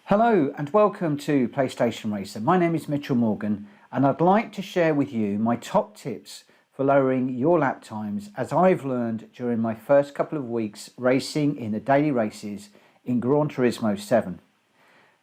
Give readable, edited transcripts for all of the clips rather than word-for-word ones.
Hello and welcome to PlayStation Racer. My name is Mitchell Morgan and I'd like to share with you my top tips for lowering your lap times as I've learned during my first couple of weeks racing in the daily races in Gran Turismo 7.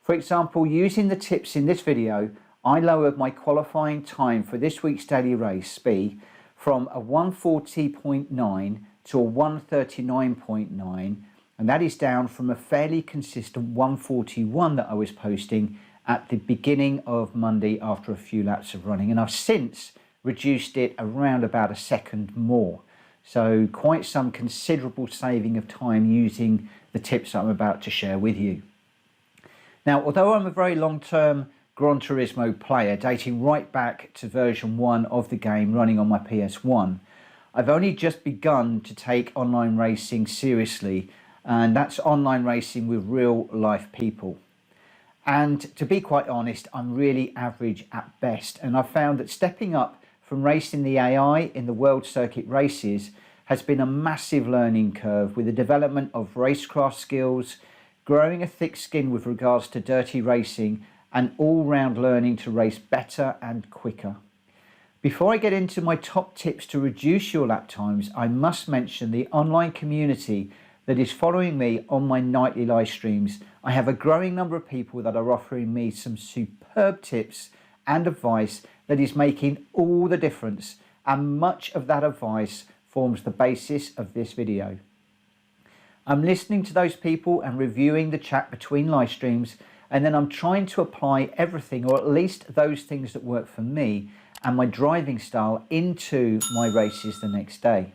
For example, using the tips in this video, I lowered my qualifying time for this week's daily race, B, from a 140.9 to a 139.9, and that is down from a fairly consistent 141 that I was posting at the beginning of Monday after a few laps of running, and I've since reduced it around about a second more. So quite some considerable saving of time using the tips I'm about to share with you. Now, although I'm a very long-term Gran Turismo player, dating right back to version 1 of the game running on my PS1, I've only just begun to take online racing seriously, and that's online racing with real life people. And to be quite honest, I'm really average at best, and I've found that stepping up from racing the AI in the World Circuit races has been a massive learning curve, with the development of racecraft skills, growing a thick skin with regards to dirty racing, and all-round learning to race better and quicker. Before I get into my top tips to reduce your lap times, I must mention the online community that is following me on my nightly live streams. I have a growing number of people that are offering me some superb tips and advice that is making all the difference, and much of that advice forms the basis of this video. I'm listening to those people and reviewing the chat between live streams, and then I'm trying to apply everything, or at least those things that work for me and my driving style, into my races the next day.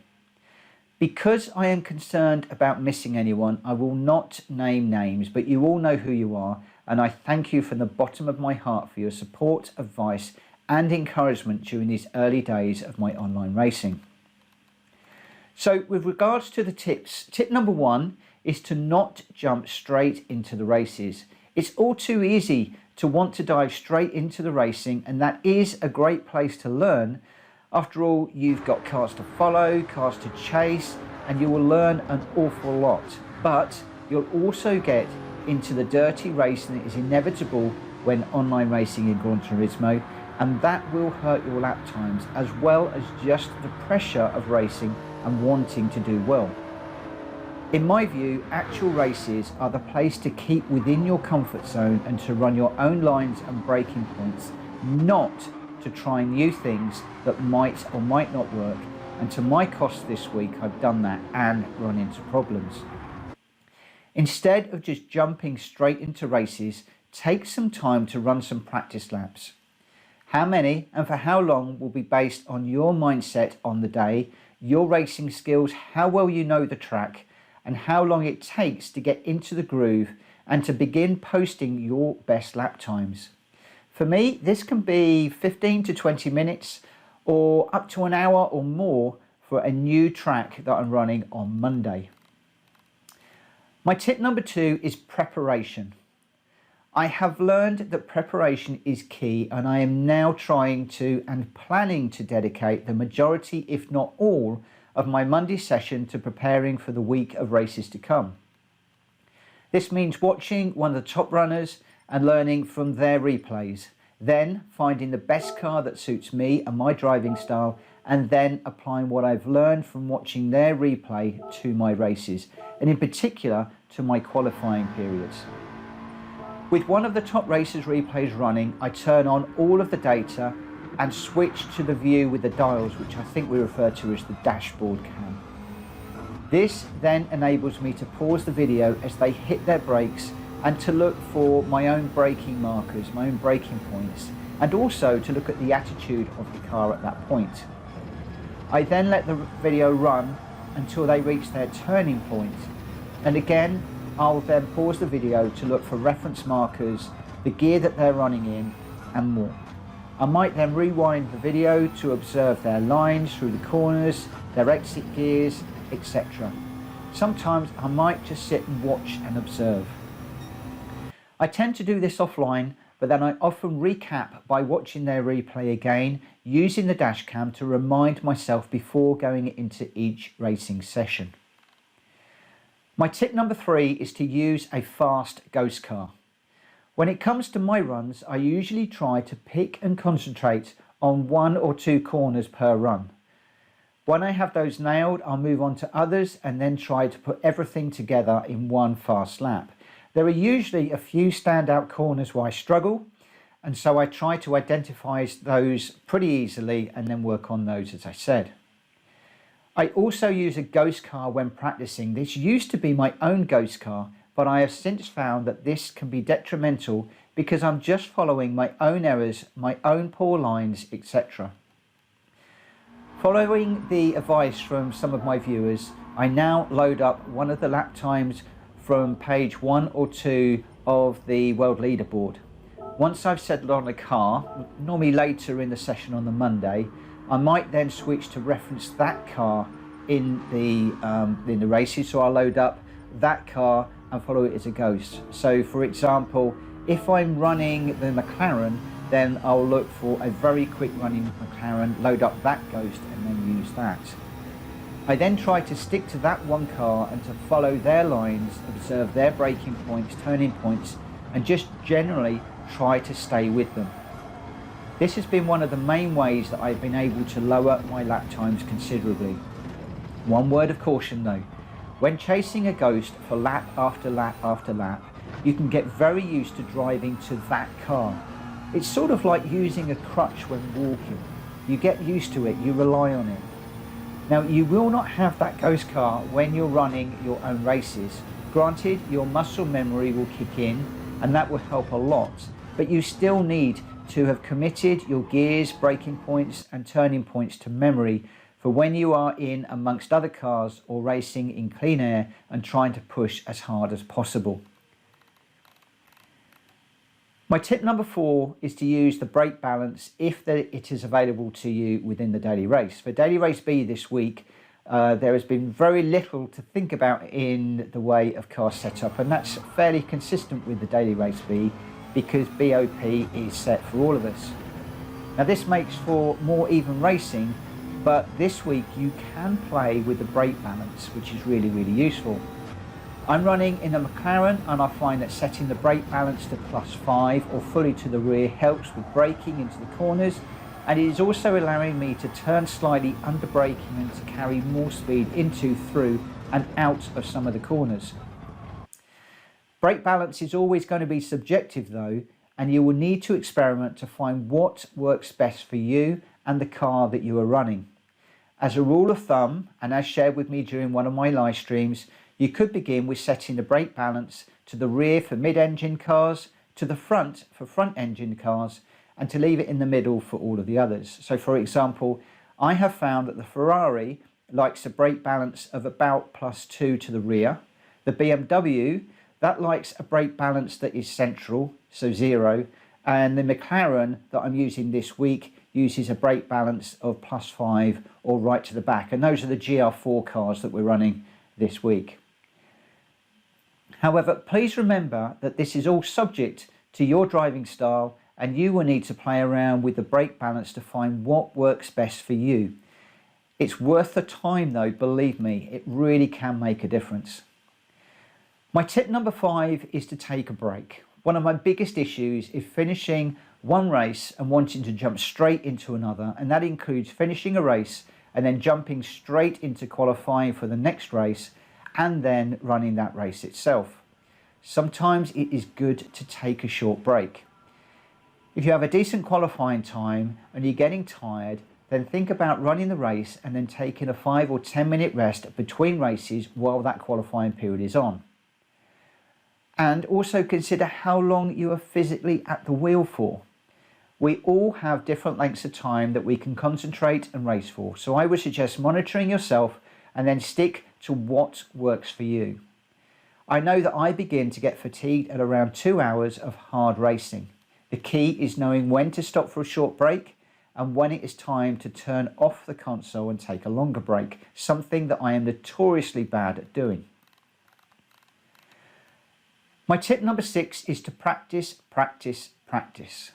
Because I am concerned about missing anyone, I will not name names, but you all know who you are, and I thank you from the bottom of my heart for your support, advice and encouragement during these early days of my online racing. So with regards to the tips, tip number 1 is to not jump straight into the races. It's all too easy to want to dive straight into the racing, and that is a great place to learn. After all, you've got cars to follow, cars to chase, and you will learn an awful lot. But you'll also get into the dirty racing that is inevitable when online racing in Gran Turismo, and that will hurt your lap times, as well as just the pressure of racing and wanting to do well. In my view, actual races are the place to keep within your comfort zone and to run your own lines and braking points, not to try new things that might or might not work, and to my cost this week I've done that and run into problems. Instead of just jumping straight into races, take some time to run some practice laps. How many and for how long will be based on your mindset on the day, your racing skills, how well you know the track, and how long it takes to get into the groove and to begin posting your best lap times. For me, this can be 15 to 20 minutes or up to an hour or more for a new track that I'm running on Monday. My tip number 2 is preparation. I have learned that preparation is key, and I am now trying to and planning to dedicate the majority, if not all, of my Monday session to preparing for the week of races to come. This means watching one of the top runners and learning from their replays, then finding the best car that suits me and my driving style, and then applying what I've learned from watching their replay to my races, and in particular to my qualifying periods. With one of the top racers' replays running, I turn on all of the data and switch to the view with the dials, which I think we refer to as the dashboard cam. This then enables me to pause the video as they hit their brakes and to look for my own braking markers, my own braking points, and also to look at the attitude of the car at that point. I then let the video run until they reach their turning point, and again I'll then pause the video to look for reference markers, the gear that they're running in, and more. I might then rewind the video to observe their lines through the corners, their exit gears, etc. Sometimes I might just sit and watch and observe. I tend to do this offline, but then I often recap by watching their replay again, using the dash cam to remind myself before going into each racing session. My tip number 3 is to use a fast ghost car. When it comes to my runs, I usually try to pick and concentrate on 1 or 2 corners per run. When I have those nailed, I'll move on to others and then try to put everything together in one fast lap. There are usually a few standout corners where I struggle, and so I try to identify those pretty easily and then work on those, as I said. I also use a ghost car when practicing. This used to be my own ghost car, but I have since found that this can be detrimental because I'm just following my own errors, my own poor lines, etc. Following the advice from some of my viewers, I now load up one of the lap times from page 1 or 2 of the world leaderboard. Once I've settled on a car, normally later in the session on the Monday, I might then switch to reference that car in the races. So I'll load up that car and follow it as a ghost. So for example, if I'm running the McLaren, then I'll look for a very quick running McLaren, load up that ghost and then use that. I then try to stick to that one car and to follow their lines, observe their braking points, turning points, and just generally try to stay with them. This has been one of the main ways that I've been able to lower my lap times considerably. One word of caution though, when chasing a ghost for lap after lap after lap, you can get very used to driving to that car. It's sort of like using a crutch when walking. You get used to it, you rely on it. Now you will not have that ghost car when you're running your own races. Granted, your muscle memory will kick in and that will help a lot, but you still need to have committed your gears, braking points and turning points to memory for when you are in amongst other cars or racing in clean air and trying to push as hard as possible. My tip number 4 is to use the brake balance if it is available to you within the daily race. For daily race B this week, there has been very little to think about in the way of car setup, and that's fairly consistent with the daily race B because BOP is set for all of us. Now this makes for more even racing, but this week you can play with the brake balance, which is really useful. I'm running in a McLaren and I find that setting the brake balance to +5 or fully to the rear helps with braking into the corners, and it is also allowing me to turn slightly under braking and to carry more speed into, through and out of some of the corners. Brake balance is always going to be subjective though, and you will need to experiment to find what works best for you and the car that you are running. As a rule of thumb, and as shared with me during one of my live streams, you could begin with setting the brake balance to the rear for mid-engine cars, to the front for front-engine cars, and to leave it in the middle for all of the others. So for example, I have found that the Ferrari likes a brake balance of about +2 to the rear. The BMW, that likes a brake balance that is central, so 0, and the McLaren that I'm using this week uses a brake balance of +5 or right to the back, and those are the GR4 cars that we're running this week. However, please remember that this is all subject to your driving style, and you will need to play around with the brake balance to find what works best for you. It's worth the time though, believe me, it really can make a difference. My tip number 5 is to take a break. One of my biggest issues is finishing one race and wanting to jump straight into another, and that includes finishing a race and then jumping straight into qualifying for the next race and then running that race itself. Sometimes it is good to take a short break. If you have a decent qualifying time and you're getting tired, then think about running the race and then taking a 5 or 10 minute rest between races while that qualifying period is on. And also consider how long you are physically at the wheel for. We all have different lengths of time that we can concentrate and race for, so I would suggest monitoring yourself and then stick to what works for you. I know that I begin to get fatigued at around 2 hours of hard racing. The key is knowing when to stop for a short break and when it is time to turn off the console and take a longer break, something that I am notoriously bad at doing. My tip number 6 is to practice, practice, practice.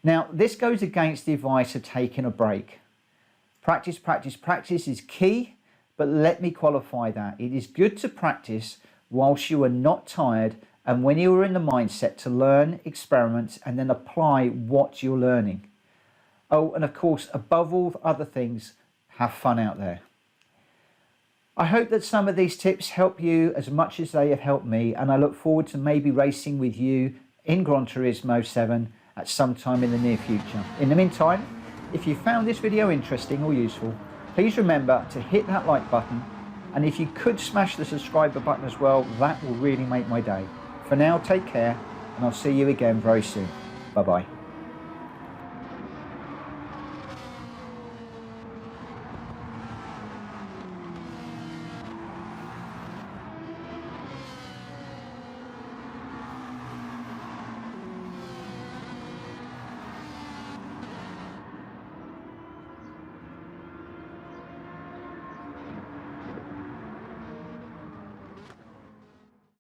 Now, this goes against the advice of taking a break. Practice, practice, practice is key, but let me qualify that. It is good to practice whilst you are not tired and when you are in the mindset to learn, experiment, and then apply what you're learning. Oh, and of course, above all other things, have fun out there. I hope that some of these tips help you as much as they have helped me, and I look forward to maybe racing with you in Gran Turismo 7 at some time in the near future. In the meantime, if you found this video interesting or useful, please remember to hit that like button, and if you could smash the subscriber button as well, that will really make my day. For now, take care, and I'll see you again very soon. Bye bye.